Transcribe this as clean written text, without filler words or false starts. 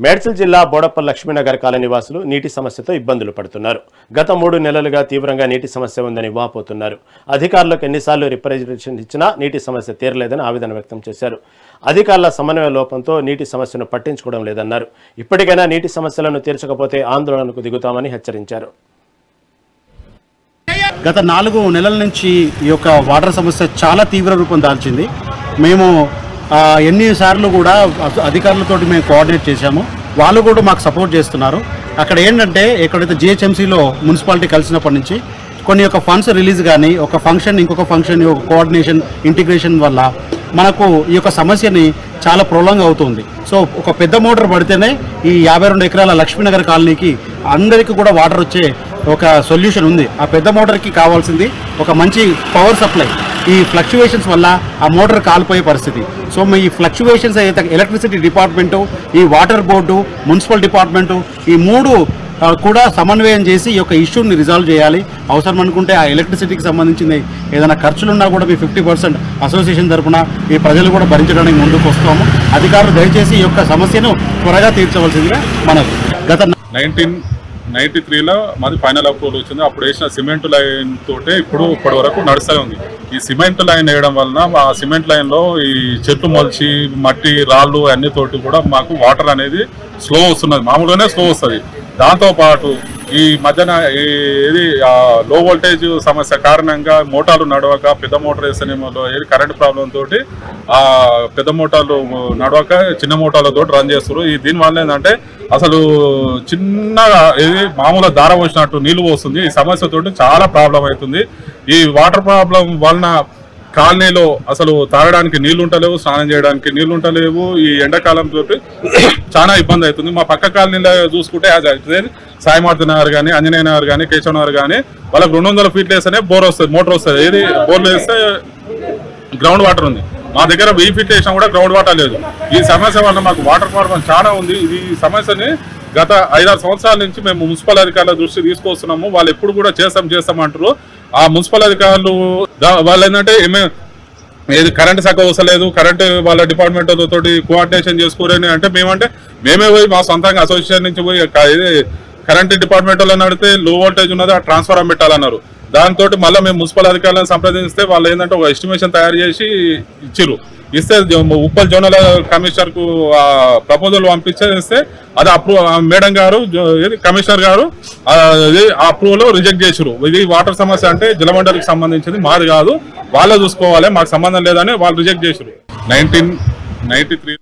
మేడ్చల్ జిల్లా బోడప్పల్ లక్ష్మీనగర్ కాలనీ వాసులు నీటి సమస్యతో ఇబ్బందులు పడుతున్నారు. గత 3 నెలలుగా తీవ్రంగా నీటి సమస్య ఉందని వాపోతున్నారు. అధికారులకు ఎన్నిసార్లు రిప్రజెంటేషన్ ఇచ్చినా నీటి సమస్య తీరలేదని ఆవేదన వ్యక్తం చేశారు. అధికారుల సమన్వయ లోపంతో నీటి సమస్యను పట్టించుకోవడం లేదన్నారు. ఇప్పటికైనా నీటి సమస్యలను తీర్చకపోతే ఆందోళనకు దిగుతామని హెచ్చరించారు. గత 4 నెలల నుంచి ఈ యొక్క వాటర్ సమస్య చాలా తీవ్ర రూపం దాల్చింది. మేము ఎన్నిసార్లు కూడా అధికారులతో మేము కోఆర్డినేట్ చేశాము. వాళ్ళు కూడా మాకు సపోర్ట్ చేస్తున్నారు. అక్కడ ఏంటంటే ఎక్కడైతే జిహెచ్ఎంసీలో మున్సిపాలిటీ కలిసినప్పటి నుంచి కొన్ని యొక్క ఫండ్స్ రిలీజ్ కానీ ఒక ఫంక్షన్ ఇంకొక ఫంక్షన్ కోఆర్డినేషన్ ఇంటిగ్రేషన్ వల్ల మనకు ఈ యొక్క సమస్యని చాలా ప్రొలాంగ్ అవుతుంది. సో ఒక పెద్ద మోటార్ పడితేనే ఈ 52 ఎకరాల లక్ష్మీనగర్ కాలనీకి అందరికీ కూడా వాటర్ వచ్చే ఒక సొల్యూషన్ ఉంది. ఆ పెద్ద మోటార్కి కావాల్సింది ఒక మంచి పవర్ సప్లై. ఈ ఫ్లక్చువేషన్స్ వల్ల ఆ మోటార్ కాలిపోయే పరిస్థితి. సో ఈ ఫ్లక్చువేషన్స్ అయితే ఎలక్ట్రిసిటీ డిపార్ట్మెంటు, ఈ వాటర్ బోర్డు, మున్సిపల్ డిపార్ట్మెంటు ఈ 3 కూడా సమన్వయం చేసి ఈ యొక్క ఇష్యూని రిజాల్వ్ చేయాలి. అవసరం అనుకుంటే ఆ ఎలక్ట్రిసిటీకి సంబంధించిన ఏదైనా ఖర్చులున్నా కూడా మీ 50% అసోసియేషన్ తరఫున ఈ ప్రజలు కూడా భరించడానికి ముందుకు వస్తాము. అధికారులు దయచేసి ఈ యొక్క సమస్యను త్వరగా తీర్చవలసిందిగా మనకు. గత 1993లో మాది ఫైనల్ అప్రూవల్ వచ్చింది. అప్పుడు వేసిన సిమెంట్ లైన్ తోటే ఇప్పటి వరకు నడుస్తూనే ఉంది. ఈ సిమెంట్ లైన్ వేయడం వలన ఆ సిమెంట్ లైన్లో ఈ చెట్లు మొలిచి మట్టి రాళ్ళు అన్నితోటి కూడా మాకు వాటర్ అనేది స్లో వస్తున్నది. మామూలుగానే స్లో వస్తుంది. దాంతోపాటు ఈ మధ్యన ఏది లో వోల్టేజ్ సమస్య కారణంగా మోటార్లు నడవక పెద్ద మోటార్ వేస్తేనేమో ఏది కరెంట్ ప్రాబ్లం తోటి ఆ పెద్ద మోటార్లు నడవక చిన్న మోటార్లతో రన్ చేస్తారు. ఈ దీనివల్ల ఏంటంటే అసలు చిన్నగా ఏది మామూలుగా దారం వచ్చినట్టు నీళ్లు పోస్తుంది. ఈ సమస్యతోటి చాలా ప్రాబ్లం అవుతుంది. ఈ వాటర్ ప్రాబ్లం వలన కాలనీలో అసలు తాగడానికి నీళ్లు ఉంటలేవు, స్నానం చేయడానికి నీళ్లు ఉంటలేవు. ఈ ఎండాకాలం తోటి చాలా ఇబ్బంది అవుతుంది. మా పక్క కాలనీలో చూసుకుంటే సాయిమార్తి నగర్ కానీ, ఆంజనేయ నగర్ కానీ, కేశవ నగర్ కానీ వాళ్ళకి 200 ఫీట్లు వేస్తేనే బోర్ వస్తుంది, మోటార్ వస్తుంది. ఏది బోర్లు వేస్తే గ్రౌండ్ వాటర్ ఉంది. మా దగ్గర 1000 ఫీట్లు వేసినా కూడా గ్రౌండ్ వాటర్ లేదు. ఈ సమస్య వల్ల మాకు వాటర్ ప్రాబ్లం చాలా ఉంది. ఈ సమస్యని గత 5-6 సంవత్సరాల నుంచి మేము మున్సిపల్ అధికారుల దృష్టి తీసుకొస్తున్నాము. వాళ్ళు ఎప్పుడు కూడా చేస్తామంటారు. ఆ మున్సిపల్ అధికారులు వాళ్ళు ఏంటంటే ఏది కరెంట్ శాఖ వస్తలేదు, కరెంట్ వాళ్ళ డిపార్ట్మెంట్ తోటి కోఆర్డినేషన్ చేసుకోరని అంటే మేమే పోయి మా సొంతంగా అసోసియేషన్ నుంచి పోయి కరెంట్ డిపార్ట్మెంట్ వాళ్ళని అడిగితే లో వోల్టేజ్ ఉన్నది ఆ ట్రాన్స్ఫార్మర్ పెట్టాలన్నారు. దాంతో మళ్ళీ మేము మున్సిపల్ అధికారులను సంప్రదిస్తే వాళ్ళు ఏంటంటే ఒక ఎస్టిమేషన్ తయారు చేసి ఇస్తే ఉప్పల్ జోనల్ కమిషనర్ కు ప్రపోజల్ పంపించేస్తే అది మేడం గారు కమిషనర్ గారు అప్రూవల్ రిజెక్ట్ చేసారు. ఇది వాటర్ సమస్య అంటే జలమండలికి సంబంధించింది, మాది కాదు, వాళ్ళే చూసుకోవాలి, మాకు సంబంధం లేదని వాళ్ళు రిజెక్ట్ చేసారు. 1993